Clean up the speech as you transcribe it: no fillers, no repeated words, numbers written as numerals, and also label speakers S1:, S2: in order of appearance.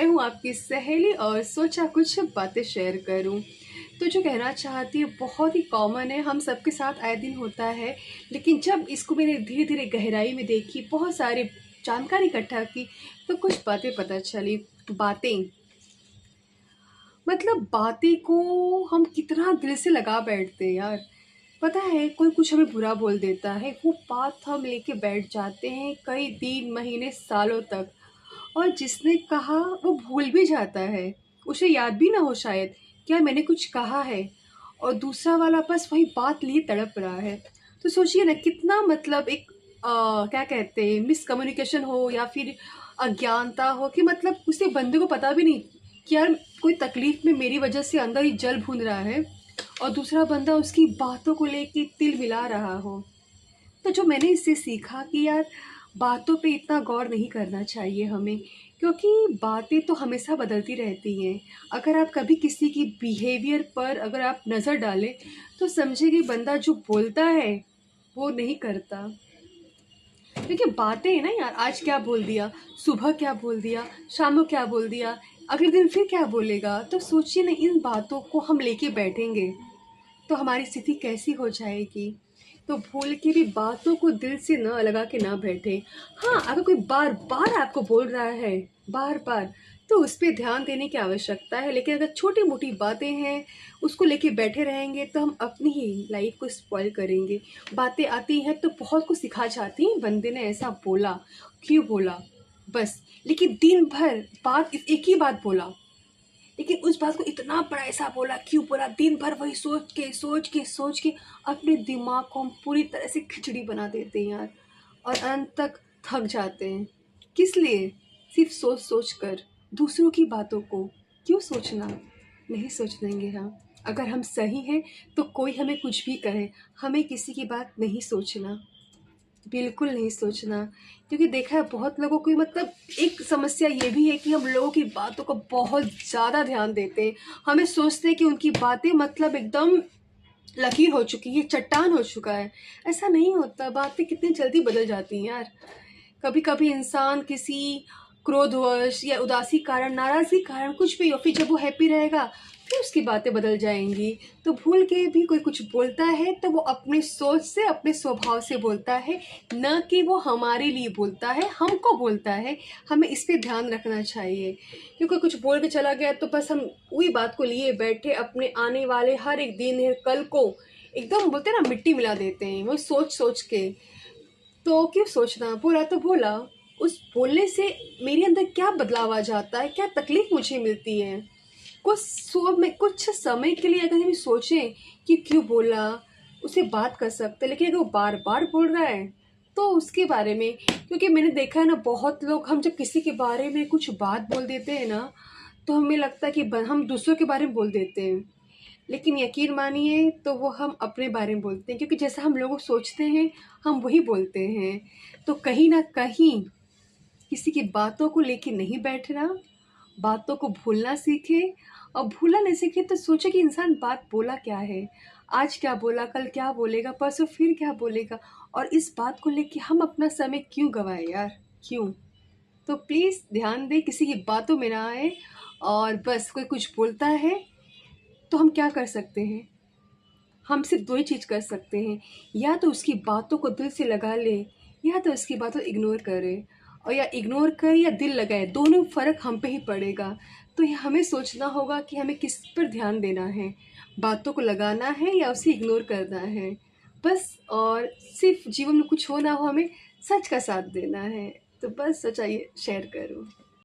S1: मैं हूँ आपकी सहेली और सोचा कुछ बातें शेयर करूँ। तो जो कहना चाहती हूँ बहुत ही कॉमन है, हम सबके साथ आए दिन होता है। लेकिन जब इसको मैंने धीरे-धीरे गहराई में देखी, बहुत सारी जानकारी इकट्ठा की, तो कुछ बातें पता चली। बातें मतलब बातें को हम कितना दिल से लगा बैठते हैं यार। पता है कोई कुछ हमें बुरा बोल देता है, वो बात हम लेके बैठ जाते हैं कई दिन, महीने, सालों तक। और जिसने कहा वो भूल भी जाता है, उसे याद भी ना हो शायद क्या मैंने कुछ कहा है, और दूसरा वाला बस वही बात लिए तड़प रहा है। तो सोचिए ना कितना मतलब एक क्या कहते हैं मिसकम्युनिकेशन हो या फिर अज्ञानता हो कि मतलब उसे बंदे को पता भी नहीं कि यार कोई तकलीफ में मेरी वजह से अंदर ही जल भून रहा है, और दूसरा बंदा उसकी बातों को लेके तिल मिला रहा हो। तो जो मैंने इससे सीखा कि यार बातों पे इतना गौर नहीं करना चाहिए हमें, क्योंकि बातें तो हमेशा बदलती रहती हैं। अगर आप कभी किसी की बिहेवियर पर अगर आप नज़र डालें तो समझिए कि बंदा जो बोलता है वो नहीं करता। क्योंकि बातें हैं ना यार, आज क्या बोल दिया, सुबह क्या बोल दिया, शाम को क्या बोल दिया, अगले दिन फिर क्या बोलेगा। तो सोचिए ना इन बातों को हम लेके बैठेंगे तो हमारी स्थिति कैसी हो जाएगी। तो भूल के भी बातों को दिल से न लगा के ना बैठे। हाँ, अगर कोई बार बार आपको बोल रहा है, बार बार, तो उस पर ध्यान देने की आवश्यकता है। लेकिन अगर छोटी मोटी बातें हैं उसको लेके बैठे रहेंगे तो हम अपनी ही लाइफ को स्पॉइल करेंगे। बातें आती हैं तो बहुत कुछ सिखा जाती हैं, बंदे ने ऐसा बोला, क्यों बोला, बस। लेकिन दिन भर बात एक ही बात बोला, लेकिन उस बात को इतना बड़ा ऐसा बोला, क्यों बोला, दिन भर वही सोच के अपने दिमाग को हम पूरी तरह से खिचड़ी बना देते हैं यार। और अंत तक थक जाते हैं। किस लिए? सिर्फ सोच सोच कर दूसरों की बातों को क्यों सोचना, नहीं सोचेंगे हम। अगर हम सही हैं तो कोई हमें कुछ भी कहे, हमें किसी की बात नहीं सोचना, बिल्कुल नहीं सोचना। क्योंकि देखा है बहुत लोगों को, मतलब एक समस्या ये भी है कि हम लोगों की बातों को बहुत ज़्यादा ध्यान देते हैं। हमें सोचते हैं कि उनकी बातें मतलब एकदम लकीर हो चुकी है, चट्टान हो चुका है। ऐसा नहीं होता, बातें कितनी जल्दी बदल जाती हैं यार। कभी कभी इंसान किसी क्रोधवश या उदासी कारण, नाराज़गी कारण, कुछ भी हो, फिर जब वो हैप्पी रहेगा फिर उसकी बातें बदल जाएंगी। तो भूल के भी कोई कुछ बोलता है तो वो अपनी सोच से, अपने स्वभाव से बोलता है, न कि वो हमारे लिए बोलता है, हमको बोलता है। हमें इस पे ध्यान रखना चाहिए। क्योंकि कुछ बोल के चला गया तो बस हम वही बात को लिए बैठे, अपने आने वाले हर एक दिन है कल को एकदम बोलते हैं ना मिट्टी मिला देते हैं वो सोच सोच के। तो क्यों सोचना, बोला तो बोला। उस बोलने से मेरे अंदर क्या बदलाव आ जाता है, क्या तकलीफ मुझे मिलती है। कुछ समय के लिए अगर हम सोचें कि क्यों बोला, उसे बात कर सकते हैं। लेकिन अगर वो बार बार बोल रहा है तो उसके बारे में, क्योंकि मैंने देखा है ना बहुत लोग, हम जब किसी के बारे में कुछ बात बोल देते हैं ना तो हमें लगता है कि हम दूसरों के बारे में बोल देते हैं। लेकिन यकीन मानिए तो वो हम अपने बारे में बोलते हैं, क्योंकि जैसा हम लोग सोचते हैं हम वही बोलते हैं। तो कहीं ना कहीं किसी की बातों को लेके नहीं बैठना, बातों को भूलना सीखे। और भूलना नहीं सीखे तो सोचे कि इंसान बात बोला क्या है, आज क्या बोला, कल क्या बोलेगा, परसों फिर क्या बोलेगा, और इस बात को लेके हम अपना समय क्यों गवाए यार, क्यों। तो प्लीज़ ध्यान दें, किसी की बातों में ना आए। और बस कोई कुछ बोलता है तो हम क्या कर सकते हैं, हम सिर्फ दो ही चीज़ कर सकते हैं, या तो उसकी बातों को दिल से लगा लें, या तो उसकी बातों इग्नोर करें। और या इग्नोर करें या दिल लगाए, दोनों फ़र्क हम पे ही पड़ेगा। तो ये हमें सोचना होगा कि हमें किस पर ध्यान देना है, बातों को लगाना है या उसे इग्नोर करना है, बस। और सिर्फ जीवन में कुछ हो ना हो, हमें सच का साथ देना है। तो बस सोचा ये शेयर करूँ।